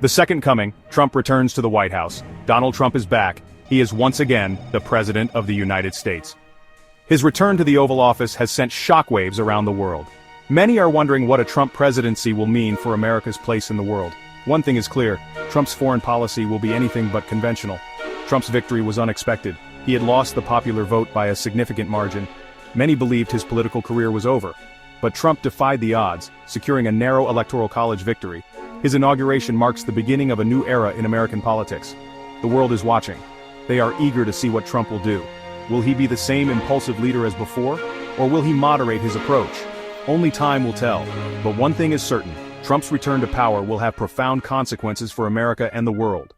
The second coming, Trump returns to the White House. Donald Trump is back. He is once again the President of the United States. His return to the Oval Office has sent shockwaves around the world. Many are wondering what a Trump presidency will mean for America's place in the world. One thing is clear, Trump's foreign policy will be anything but conventional. Trump's victory was unexpected. He had lost the popular vote by a significant margin. Many believed his political career was over. But Trump defied the odds, securing a narrow electoral college victory. His inauguration marks the beginning of a new era in American politics. The world is watching. They are eager to see what Trump will do. Will he be the same impulsive leader as before, or will he moderate his approach? Only time will tell. But one thing is certain, Trump's return to power will have profound consequences for America and the world.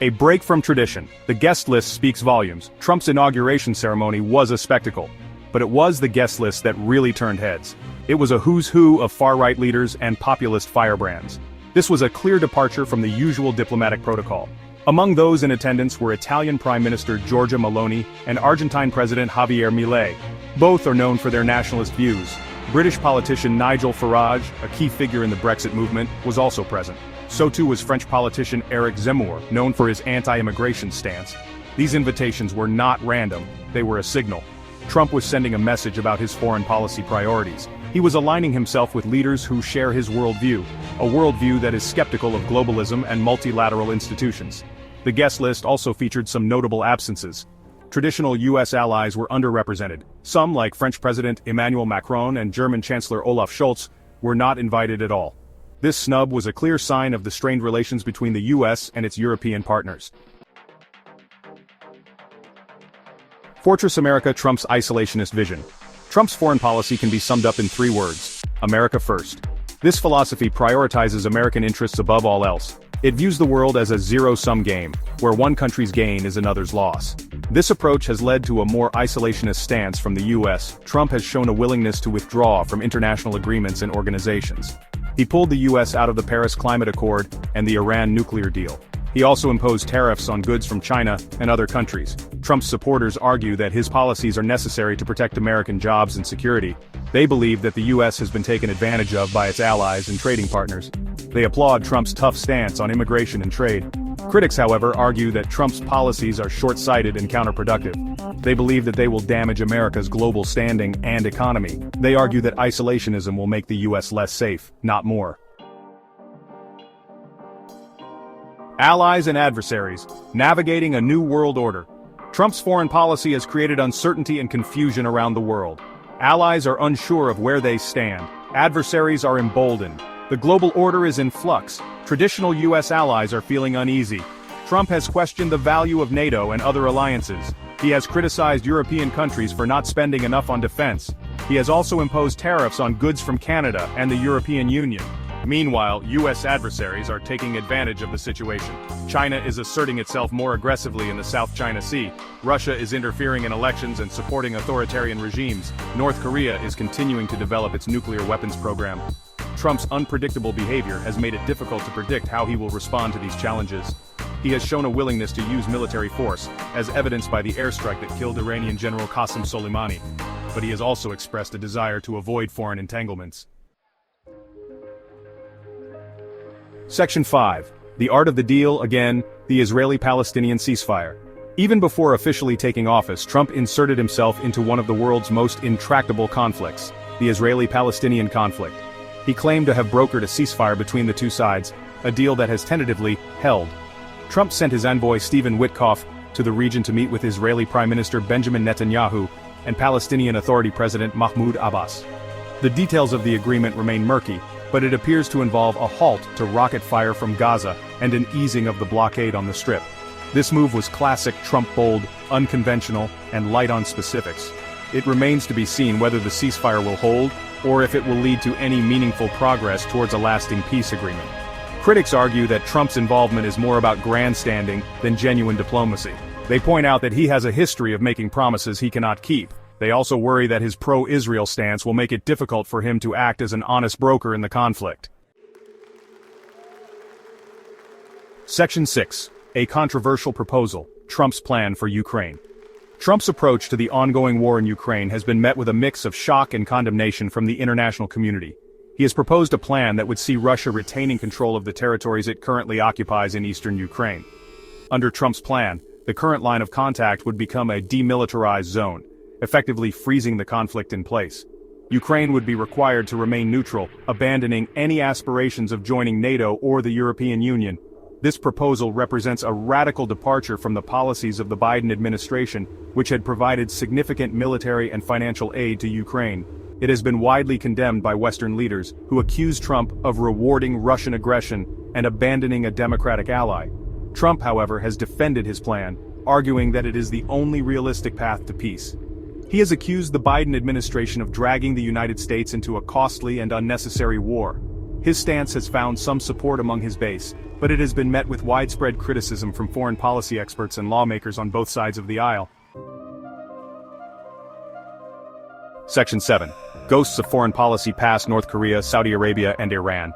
A break from tradition. The guest list speaks volumes. Trump's inauguration ceremony was a spectacle. But it was the guest list that really turned heads. It was a who's who of far-right leaders and populist firebrands. This was a clear departure from the usual diplomatic protocol. Among those in attendance were Italian Prime Minister Giorgia Meloni and Argentine President Javier Milei. Both are known for their nationalist views. British politician Nigel Farage, a key figure in the Brexit movement, was also present. So too was French politician Eric Zemmour, known for his anti-immigration stance. These invitations were not random, they were a signal. Trump was sending a message about his foreign policy priorities. He was aligning himself with leaders who share his worldview, a worldview that is skeptical of globalism and multilateral institutions. The guest list also featured some notable absences. Traditional U.S. allies were underrepresented. Some, like French President Emmanuel Macron and German Chancellor Olaf Scholz, were not invited at all. This snub was a clear sign of the strained relations between the U.S. and its European partners. Fortress America, Trump's isolationist vision. Trump's foreign policy can be summed up in 3 words: America first. This philosophy prioritizes American interests above all else. It views the world as a zero-sum game, where one country's gain is another's loss. This approach has led to a more isolationist stance from the U.S. Trump has shown a willingness to withdraw from international agreements and organizations. He pulled the U.S. out of the Paris Climate Accord and the Iran nuclear deal. He also imposed tariffs on goods from China and other countries. Trump's supporters argue that his policies are necessary to protect American jobs and security. They believe that the U.S. has been taken advantage of by its allies and trading partners. They applaud Trump's tough stance on immigration and trade. Critics, however, argue that Trump's policies are short-sighted and counterproductive. They believe that they will damage America's global standing and economy. They argue that isolationism will make the U.S. less safe, not more. Allies and adversaries, navigating a new world order. Trump's foreign policy has created uncertainty and confusion around the world. Allies are unsure of where they stand. Adversaries are emboldened. The global order is in flux. Traditional U.S. allies are feeling uneasy. Trump has questioned the value of NATO and other alliances. He has criticized European countries for not spending enough on defense. He has also imposed tariffs on goods from Canada and the European Union. Meanwhile, U.S. adversaries are taking advantage of the situation. China is asserting itself more aggressively in the South China Sea. Russia is interfering in elections and supporting authoritarian regimes. North Korea is continuing to develop its nuclear weapons program. Trump's unpredictable behavior has made it difficult to predict how he will respond to these challenges. He has shown a willingness to use military force, as evidenced by the airstrike that killed Iranian General Qasem Soleimani. But he has also expressed a desire to avoid foreign entanglements. Section 5. The Art of the Deal, again, the Israeli-Palestinian ceasefire. Even before officially taking office, Trump inserted himself into one of the world's most intractable conflicts, the Israeli-Palestinian conflict. He claimed to have brokered a ceasefire between the two sides, a deal that has tentatively held. Trump sent his envoy Stephen Witkoff to the region to meet with Israeli Prime Minister Benjamin Netanyahu and Palestinian Authority President Mahmoud Abbas. The details of the agreement remain murky, but it appears to involve a halt to rocket fire from Gaza and an easing of the blockade on the Strip. This move was classic Trump bold, unconventional, and light on specifics. It remains to be seen whether the ceasefire will hold, or if it will lead to any meaningful progress towards a lasting peace agreement. Critics argue that Trump's involvement is more about grandstanding than genuine diplomacy. They point out that he has a history of making promises he cannot keep. They also worry that his pro-Israel stance will make it difficult for him to act as an honest broker in the conflict. Section 6. A controversial proposal, Trump's plan for Ukraine. Trump's approach to the ongoing war in Ukraine has been met with a mix of shock and condemnation from the international community. He has proposed a plan that would see Russia retaining control of the territories it currently occupies in eastern Ukraine. Under Trump's plan, the current line of contact would become a demilitarized zone, effectively freezing the conflict in place. Ukraine would be required to remain neutral, abandoning any aspirations of joining NATO or the European Union. This proposal represents a radical departure from the policies of the Biden administration, which had provided significant military and financial aid to Ukraine. It has been widely condemned by Western leaders, who accuse Trump of rewarding Russian aggression and abandoning a democratic ally. Trump, however, has defended his plan, arguing that it is the only realistic path to peace. He has accused the Biden administration of dragging the United States into a costly and unnecessary war. His stance has found some support among his base, but it has been met with widespread criticism from foreign policy experts and lawmakers on both sides of the aisle. Section 7. Ghosts of foreign policy past North Korea, Saudi Arabia, and Iran.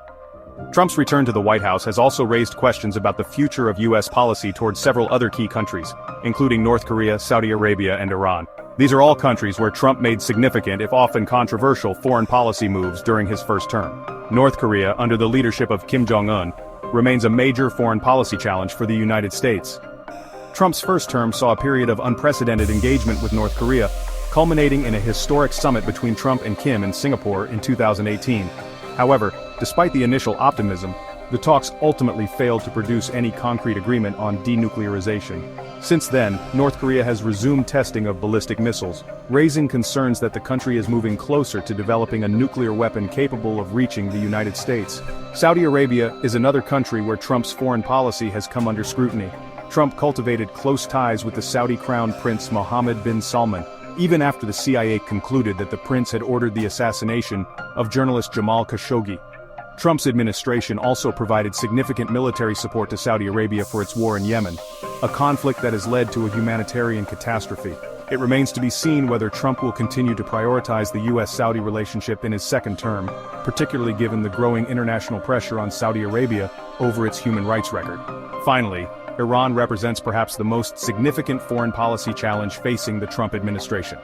Trump's return to the White House has also raised questions about the future of U.S. policy towards several other key countries, including North Korea, Saudi Arabia, and Iran. These are all countries where Trump made significant, if often controversial, foreign policy moves during his first term. North Korea, under the leadership of Kim Jong-un, remains a major foreign policy challenge for the United States. Trump's first term saw a period of unprecedented engagement with North Korea, culminating in a historic summit between Trump and Kim in Singapore in 2018. However, despite the initial optimism, the talks ultimately failed to produce any concrete agreement on denuclearization. Since then, North Korea has resumed testing of ballistic missiles, raising concerns that the country is moving closer to developing a nuclear weapon capable of reaching the United States. Saudi Arabia is another country where Trump's foreign policy has come under scrutiny. Trump cultivated close ties with the Saudi Crown Prince Mohammed bin Salman, even after the CIA concluded that the prince had ordered the assassination of journalist Jamal Khashoggi. Trump's administration also provided significant military support to Saudi Arabia for its war in Yemen, a conflict that has led to a humanitarian catastrophe. It remains to be seen whether Trump will continue to prioritize the U.S.-Saudi relationship in his second term, particularly given the growing international pressure on Saudi Arabia over its human rights record. Finally, Iran represents perhaps the most significant foreign policy challenge facing the Trump administration.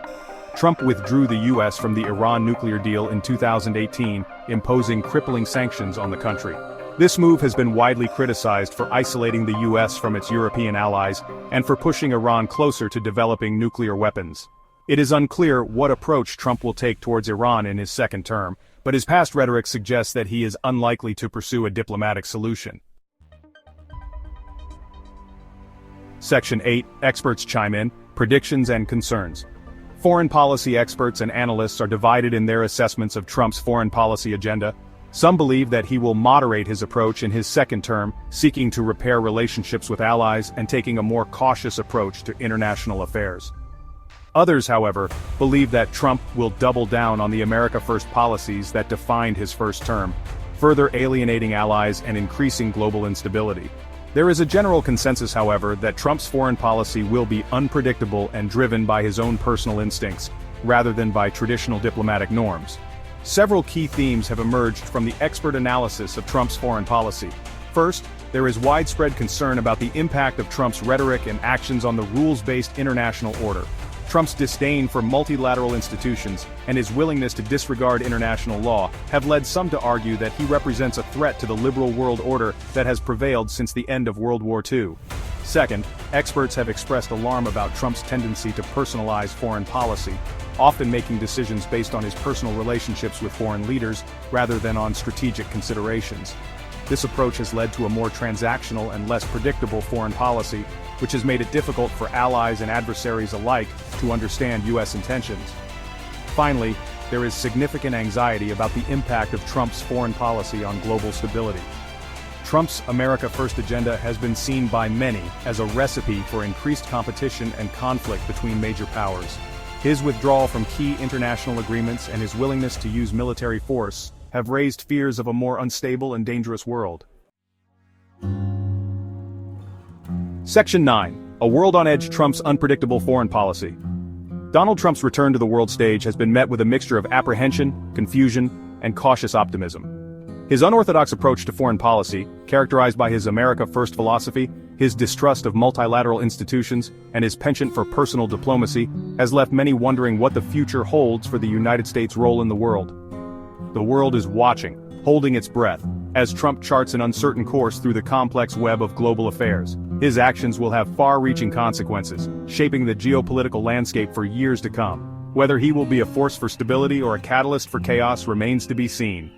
Trump withdrew the U.S. from the Iran nuclear deal in 2018, imposing crippling sanctions on the country. This move has been widely criticized for isolating the U.S. from its European allies and for pushing Iran closer to developing nuclear weapons. It is unclear what approach Trump will take towards Iran in his second term, but his past rhetoric suggests that he is unlikely to pursue a diplomatic solution. Section 8. Experts chime in, predictions and concerns. Foreign policy experts and analysts are divided in their assessments of Trump's foreign policy agenda. Some believe that he will moderate his approach in his second term, seeking to repair relationships with allies and taking a more cautious approach to international affairs. Others, however, believe that Trump will double down on the America First policies that defined his first term, further alienating allies and increasing global instability. There is a general consensus, however, that Trump's foreign policy will be unpredictable and driven by his own personal instincts, rather than by traditional diplomatic norms. Several key themes have emerged from the expert analysis of Trump's foreign policy. First, there is widespread concern about the impact of Trump's rhetoric and actions on the rules-based international order. Trump's disdain for multilateral institutions and his willingness to disregard international law have led some to argue that he represents a threat to the liberal world order that has prevailed since the end of World War II. Second, experts have expressed alarm about Trump's tendency to personalize foreign policy, often making decisions based on his personal relationships with foreign leaders rather than on strategic considerations. This approach has led to a more transactional and less predictable foreign policy, which has made it difficult for allies and adversaries alike to understand U.S. intentions. Finally, there is significant anxiety about the impact of Trump's foreign policy on global stability. Trump's America First agenda has been seen by many as a recipe for increased competition and conflict between major powers. His withdrawal from key international agreements and his willingness to use military force have raised fears of a more unstable and dangerous world. Section 9. A world on edge: Trump's unpredictable foreign policy. Donald Trump's return to the world stage has been met with a mixture of apprehension, confusion, and cautious optimism. His unorthodox approach to foreign policy, characterized by his America First philosophy, his distrust of multilateral institutions, and his penchant for personal diplomacy, has left many wondering what the future holds for the United States' role in the world. The world is watching, holding its breath, as Trump charts an uncertain course through the complex web of global affairs. His actions will have far-reaching consequences, shaping the geopolitical landscape for years to come. Whether he will be a force for stability or a catalyst for chaos remains to be seen.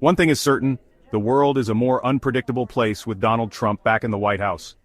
One thing is certain, the world is a more unpredictable place with Donald Trump back in the White House.